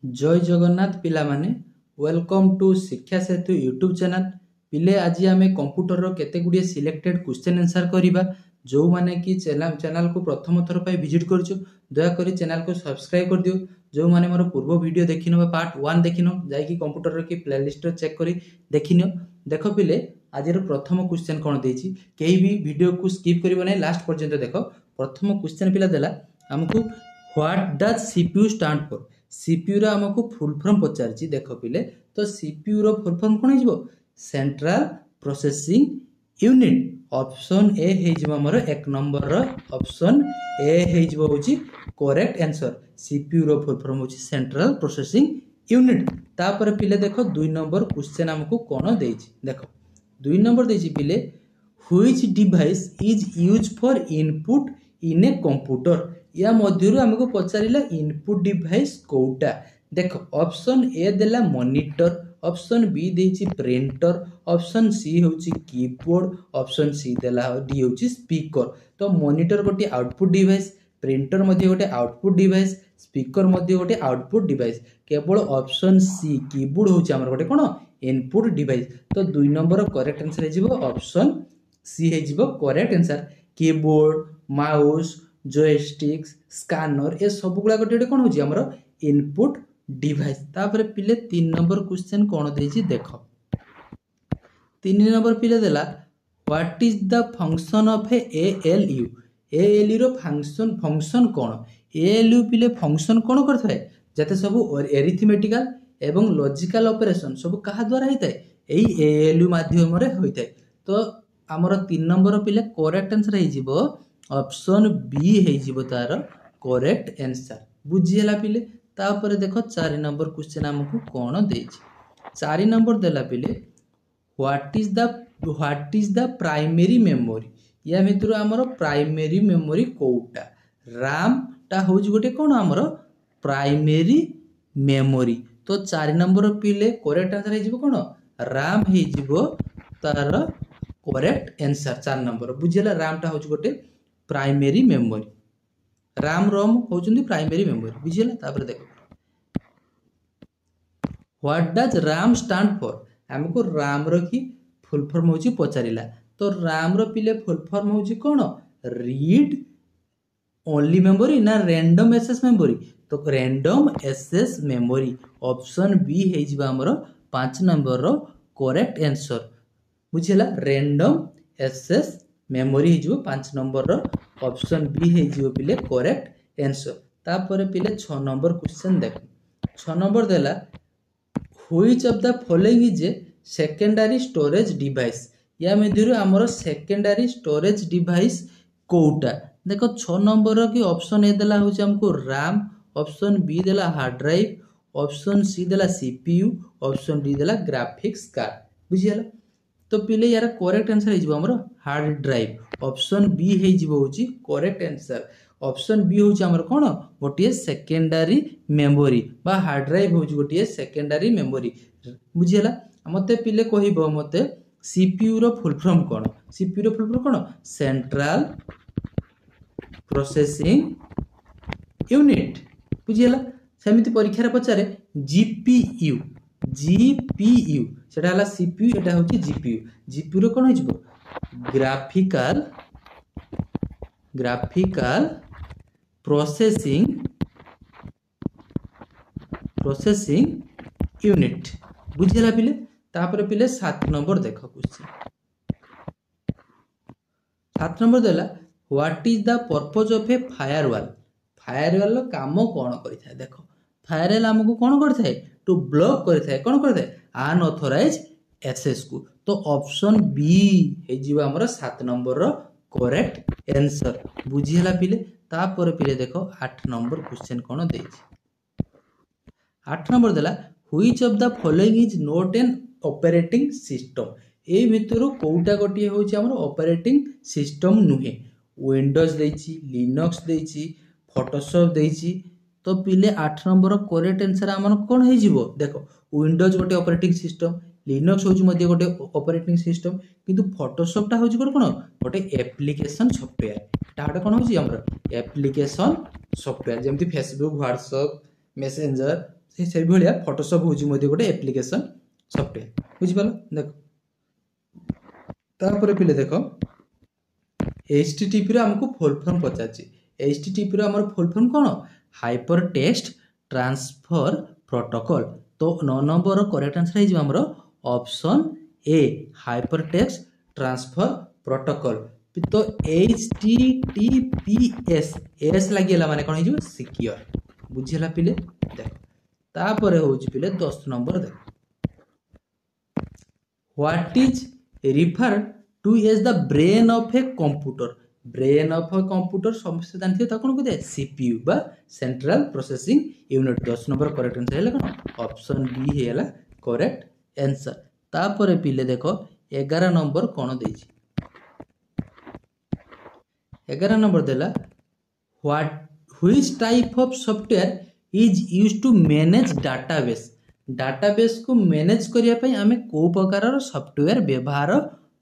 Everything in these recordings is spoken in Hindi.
जय जगन्नाथ पिला माने वेलकम टू शिक्षा सेतु यूट्यूब चैनल। पिले आज आम कंप्यूटर रो केते गुड़िए सिलेक्टेड क्वेश्चन आंसर करिबा। जो माने कि चैनल को प्रथम थर पे विजिट करछु दया करी चैनल को सब्सक्राइब कर दियो। जो माने मोर पूर्व वीडियो देखिनो पार्ट 1 देखिनो जाई कि कंप्यूटर रो की प्लेलिस्ट चेक करी देखिनो। देखो पिले आज रो प्रथम क्वेश्चन कोन देछि, केही भी वीडियो को स्किप करिवो नै, लास्ट पर्यंत देखो। प्रथम क्वेश्चन पिला देला हमकु what does CPU stand for. CPU रा हमको फुल फॉर्म पचारछि। देखो पिले तो सीपीयू रो फुल फॉर्म कोन हिजबो, central processing unit. Option A हेजिबो हमर एक नंबर रो ऑप्शन ए हेजिबो होछि करेक्ट आंसर। सीपीयू रो फुल फॉर्म होछि सेंट्रल प्रोसेसिंग यूनिट। तापर पिले देखो 2 नंबर क्वेश्चन हमको कोन देछि। देखो 2 नंबर देछि पिले which device is used for input in a computer. या मध्यरु हमको पचारिला इनपुट डिवाइस कोटा। देखो ऑप्शन ए देला मॉनिटर, ऑप्शन बी देछि प्रिंटर, ऑप्शन सी होछि कीबोर्ड, ऑप्शन सी देला डी होछि स्पीकर। तो मॉनिटर गोटे आउटपुट डिवाइस, प्रिंटर मध्ये गोटे आउटपुट डिवाइस, स्पीकर मध्ये गोटे आउटपुट डिवाइस। केवल ऑप्शन सी कीबोर्ड होछि हमर गोटे कोन इनपुट डिवाइस। तो 2 नंबर करेक्ट आंसर हे जिवो ऑप्शन सी हे जिवो correct answer. Keyboard, mouse, joysticks, scanner ए सब गुला गोटे कोन होछि हमर इनपुट डिवाइस। तापर पिले 3 नंबर क्वेश्चन कोन देछि। देखो 3 नंबर पिले देला what is the function of ALU. ALU रो फंक्शन कोन। एएलयू पिले फंक्शन कोन करथाय, जते सब एरिथमेटिकल एवं लॉजिकल ऑपरेशन सब कहा द्वारा होइतै, एई एएलयू माध्यम रे होइतै। तो हमर 3 नंबर पिले करेक्ट आंसर हे जिवो ऑप्शन बी हे जिवो तार करेक्ट आंसर। बुझियला पिले। तापर देखो 4 नंबर क्वेश्चन हमको कोन देछि। 4 नंबर देला पिले what is the primary memory. या मित्र हमर प्राइमरी मेमोरी कोउटा। रैम ता होछि गोटे कोन हमर प्राइमरी मेमोरी। तो 4 नंबर पिले करेक्ट आंसर हे जिवो कोन रैम हे जिवो तार करेक्ट आंसर 4 नंबर। बुझियला रैम ता होछि गोटे प्राइमरी मेमोरी। रैम रोम होचुंदी प्राइमरी मेमोरी। बुझियला। तापर देखो what does RAM stand for. हमको रैम रो की फुल फॉर्म होची पचारिला। तो रैम रो पिले फुल फॉर्म होची कोन रीड ओनली मेमोरी ना रैंडम एक्सेस मेमोरी। तो random access memory option B हे जिबा हमरो 5 नंबर रो करेक्ट आंसर। बुझियला रैंडम एक्सेस मेमोरी हे जिवो 5 नंबर रो ऑप्शन बी हे जिवो पिले करेक्ट आंसर। तापर पिले 6 नंबर क्वेश्चन देखो। 6 नंबर देला which of the following is a secondary storage device. या मध्यरु हमर सेकेंडरी स्टोरेज डिवाइस कोटा। देखो 6 नंबर की ऑप्शन ए देला होछि हमको रैम, ऑप्शन बी देला हार्ड ड्राइव, ऑप्शन सी देला सीपीयू, ऑप्शन डी देला ग्राफिक्स कार्ड। बुझियला। तो पिले यार करेक्ट आंसर हे जिवो हमर हार्ड ड्राइव। ऑप्शन बी हे जिवो होछि करेक्ट आंसर। ऑप्शन बी होछि हमर कोन गोटिए सेकेंडरी मेमोरी बा हार्ड ड्राइव होछि गोटिए सेकेंडरी मेमोरी। बुझियला। मते पिले कहिबो मते सीपीयू रो फुल फॉर्म कोन। सीपीयू रो फुल फॉर्म कोन सेंट्रल प्रोसेसिंग यूनिट। बुझियला। सेमिति परीक्षा रे पचारे जीपीयू जीपीयू सेटा हला सीपीयू, एटा होछि जीपीयू। जीपीयू रो कोन होइछबो ग्राफिकल प्रोसेसिंग यूनिट। बुझियला पिले। तापर पिले 7 नंबर देखो क्वेश्चन। 7 नंबर देला what is the purpose of a firewall. Firewall रो काम कोन करिथाय। देखो फायरवॉल हमको कोन करथाय टू ब्लॉक करथाय, कोन करथाय अनऑथराइज्ड एक्सेस को। तो ऑप्शन बी हे जिवा हमर 7 नंबर रो करेक्ट आंसर। बुझियला पिले। तापर पिले देखो 8 नंबर क्वेश्चन कोन देछि। 8 नंबर देला which of the following is not an operating system. ए भितरु कोउटा गोटिए होछि हमर ऑपरेटिंग सिस्टम नुहे। विंडोज देछि, लिनक्स देछि, फोटोशॉप देछि। तो पिले 8 नंबर करेक्ट आंसर हमन कोन हे जिवो। देखो विंडोज गोटे ऑपरेटिंग सिस्टम, लिनक्स होछि मध्ये गोटे ऑपरेटिंग सिस्टम, किंतु फोटोशॉप ता होछि कोन गोटे एप्लीकेशन सॉफ्टवेयर। ताटा कोन होछि हमर एप्लीकेशन सॉफ्टवेयर। जेमति फेसबुक, व्हाट्सएप, मेसेंजर से भाया फोटोशॉप हूँ गोटे एप्लिकेशन सॉफ्टवेयर बुझिपाल देख तापर पिले देख HTTP आमको फुल फॉर्म पचार HTTP आम फुल फॉर्म कौन हाइपर टेक्स्ट ट्रांसफर प्रोटोकॉल तो 9 नंबर करेक्ट आंसर है हमरो option A hyper text transfer protocol तो HTTPS एस लगिला माने कौन हो सिक्योर बुझिला पिले देख तापर होउची पिले 10 नंबर देख what is refer to as the brain of a computer brain of a computer समस्त जानते हो कौन कहते CPU बा central processing unit 10 number correct answer है कौन ऑप्शन बी है करेक्ट आंसर तापर पिले देखो 11 नंबर कौन देछि 11 नंबर देला what which type of software is used to manage database को मैनेज करिया पई आमे को प्रकार सॉफ्टवेयर व्यवहार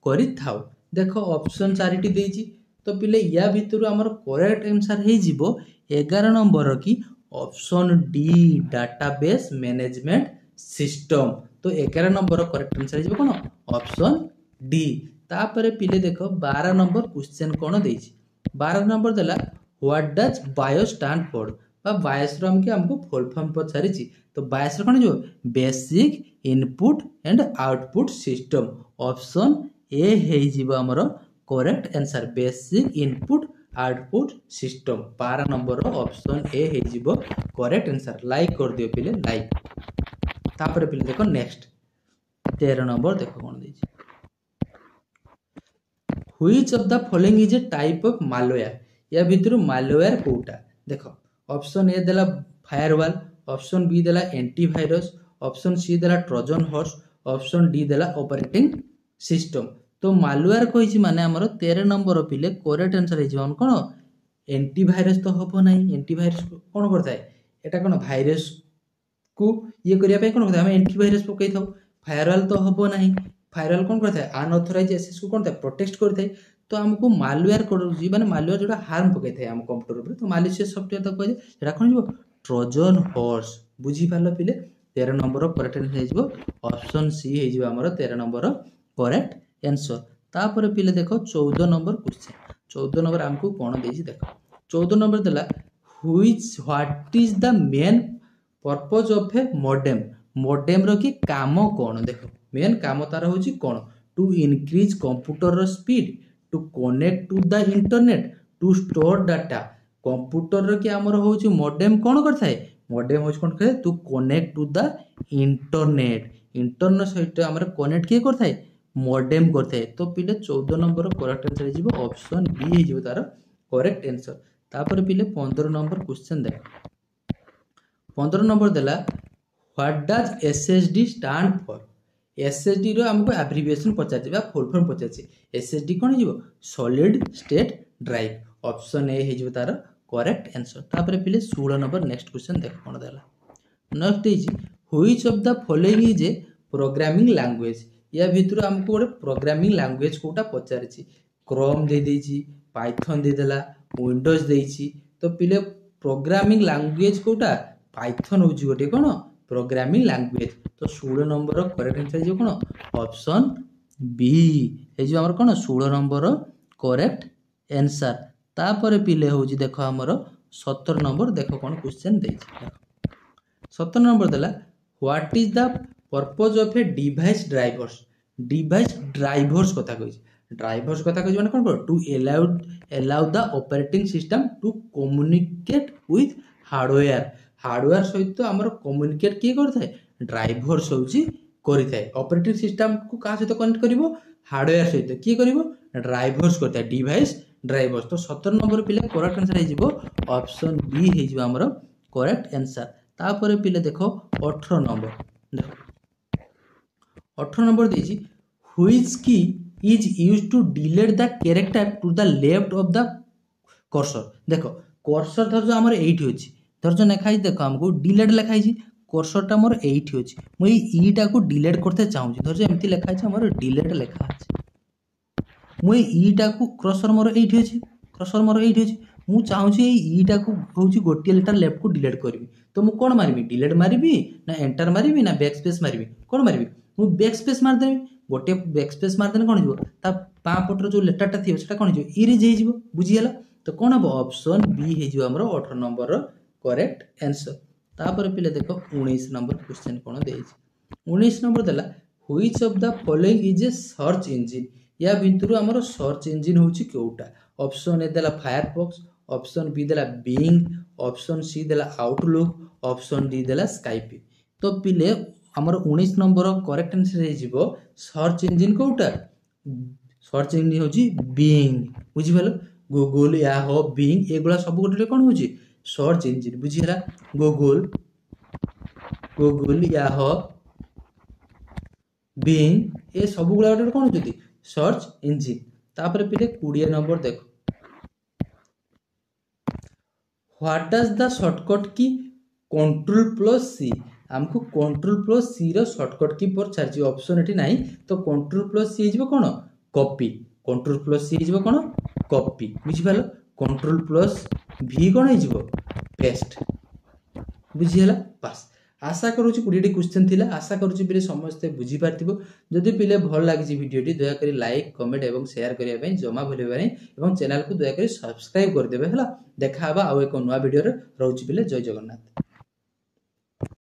करि थाउ देखो ऑप्शन चारिटी देछि तो पिले या भितर हमर करेक्ट आंसर हे जिवो 11 नंबर की option D database management system तो 11 नंबर करेक्ट आंसर हे कोन ऑप्शन डी तापर पिले देखो 12 नंबर क्वेश्चन कोन देछि 12 नंबर देला what does bio stand for बा बायोस रो हमको फुल फॉर्म पछारिछि तो बायोस रो कोन जो basic input and output system option A हे जिवो हमर correct answer basic input output system 12 नंबर ऑप्शन ए हे जिवो करेक्ट आंसर लाइक कर दियो पिले लाइक तापर पिले देखो नेक्स्ट 13 नंबर देखो कोन देछि which of the following is a type of malware या भितर मालवेयर कोटा देखो ऑप्शन ए देला फायरवॉल ऑप्शन बी देला एंटीवायरस ऑप्शन सी देला ट्रोजन हॉर्स ऑप्शन डी देला ऑपरेटिंग सिस्टम तो मालवेयर कहि माने हमर 13 नंबर पिले करेक्ट आंसर हे जवन कोन एंटीवायरस तो हबो नै एंटीवायरस कोन करता है एटा कोन वायरस को ये करिया पे कोन करता हम एंटीवायरस पकई थाउ फायरवॉल तो हबो नै फायरवॉल कोन करता है अनऑथराइज्ड एक्सेस को कोन प्रोटेक्ट करता है तो हमको मालवेयर करूजी माने मालवेयर जोटा हार्म पकई थाए हम कंप्यूटर ऊपर तो मालिशियस सॉफ्टवेयर तो कहि एटा कोन जो ट्रोजन हॉर्स बुझी पालो पिले 13 नंबर करेक्ट आंसर हे जिवो ऑप्शन सी हे जिवो हमर 13 नंबर करेक्ट आंसर तापर पिले देखो 14 नंबर क्वेश्चन 14 नंबर हमको कोन देछि देखो 14 नंबर देला what is the main purpose of a modem रो की काम कोन देखो मेन काम तार होछि कोन टू इंक्रीज कंप्यूटर रो speed to connect to the internet to store data computer रो की हमर होछि मॉडेम कोन करथाय मॉडेम होछि कोन करे to connect to the internet सहित हमर कनेक्ट के करथाय मॉडेम करथाय तो पिले 14 नंबर करेक्ट आंसर जिवो ऑप्शन बी हे जिवो तार करेक्ट आंसर तापर पिले 15 नंबर क्वेश्चन दे 15 नंबर देला what does SSD stand for SSD रो हमको एब्रिविएशन पचाछि बा फुल फॉर्म पचाछि SSD कोन जिवो solid state drive option A हे जिवो तार करेक्ट आंसर तापर पिले 16 नंबर नेक्स्ट क्वेश्चन देख कोन देला next is which of the following is A programming language या भितर हमको गोटे प्रोग्रामिंग लैंग्वेज कोटा पचारिछि क्रोम दे देछि पाइथन दे देला विंडोज देछि तो पिले प्रोग्रामिंग लैंग्वेज कोटा पाइथन होछि गोटे कोन प्रोग्रामिंग लैंग्वेज तो 16 नंबर करेक्ट आंसर जो कोन ऑप्शन बी हे जो हमर कोन 16 नंबर करेक्ट आंसर तापर पिले होछि देखो हमर 17 नंबर देखो कोन क्वेश्चन देछि 17 नंबर देला what is the purpose of a device drivers कथा कहि ड्राइवर्स कथा कहि माने कोन to allow the operating system to communicate with hardware सहित हमर कम्युनिकेट के करथाय ड्राइवर्स होछि करिथाय ऑपरेटिंग सिस्टम को का सहित कनेक्ट करिवो हार्डवेयर सहित के करिवो ड्राइवर्स करथाय डिवाइस ड्राइवर्स तो 17 नंबर पिले करेक्ट आंसर हे जिवो ऑप्शन बी हे जिवो हमर करेक्ट आंसर तापर पिले देखो 18 नंबर देखो 18 नंबर देछि which key is used to delete the character to the left of the cursor देखो कर्सर धर जो हमर 8 होछि धर जो लिखाई देखो हमको डिलीट लिखाई छी कर्सर टा मोर 8 होछि मु ई टा को डिलीट करते चाहू छी धर जो एम्ति लिखाई छी हमर डिलीट लिखा अछि मु ई टा को कर्सर मोर 8 होछि कर्सर मोर 8 होछि मु चाहूँ ईटा को हूँ गोटे लेटर लेफ्ट को डिलीट करी तो मुझे कौन मारि डिलीट मारि ना एंटर मारि ना बैक स्पेस मारि कौन मारि मु बैक स्पेस मारदेवी गोटे बैक स्पेस मारदेने कौन हो पटर जो लेटरटा थी कौन हो इरेज हो बुझीगला तो कौन हम ऑप्शन बी हो 18 नंबर करेक्ट आंसर। तापर पिले देख 19 नंबर क्वेश्चन कौन दे 19 नंबर देला which of the following is A search engine या भितर आमर सर्च इंजिन हूँ कोटा ऑप्शन ए देला फायरफॉक्स ऑप्शन बी देला बिंग ऑप्शन सी देला आउटलुक ऑप्शन डी देला स्काइपी तो पिले आमर 19 नंबर करेक्ट आंसर हो सर्च इंजिन कोटा सर्च इंजिन हूँ बिंग बुझिपाल गूगल याहो बिंग एगुला सब गोटे कौन हूँ सर्च इंजिन बुझीगला गूगल गूगल याहो बिंग ए सब गुला गोटे कौन होती सर्च इंजिन। तापर पिले 20 नंबर देखो व्हाट डज द शॉर्टकट की कंट्रोल प्लस सी आमको कंट्रोल प्लस सी रो शॉर्टकट की पर छाड़ी ऑप्शन एटी नहीं तो कंट्रोल प्लस सी हो कौन कॉपी कंट्रोल प्लस सी हो कौन कॉपी बुझिपाल कंट्रोल प्लस भी कौन हो पेस्ट बुझीगला पास आशा करुँच 20 क्वेश्चन थिला आशा करुँच पिले समस्ते बुझी पार्थिबो जदि पिले भल लागिछि वीडियोटी दया करी लाइक कमेंट एवं शेयर करिया पई जमा भूलिबा नहीं एवं चैनल को दया करी सब्सक्राइब कर देबे हला देखा हबा आ एक नवा वीडियो रे रहउछि पिले जय जगन्नाथ।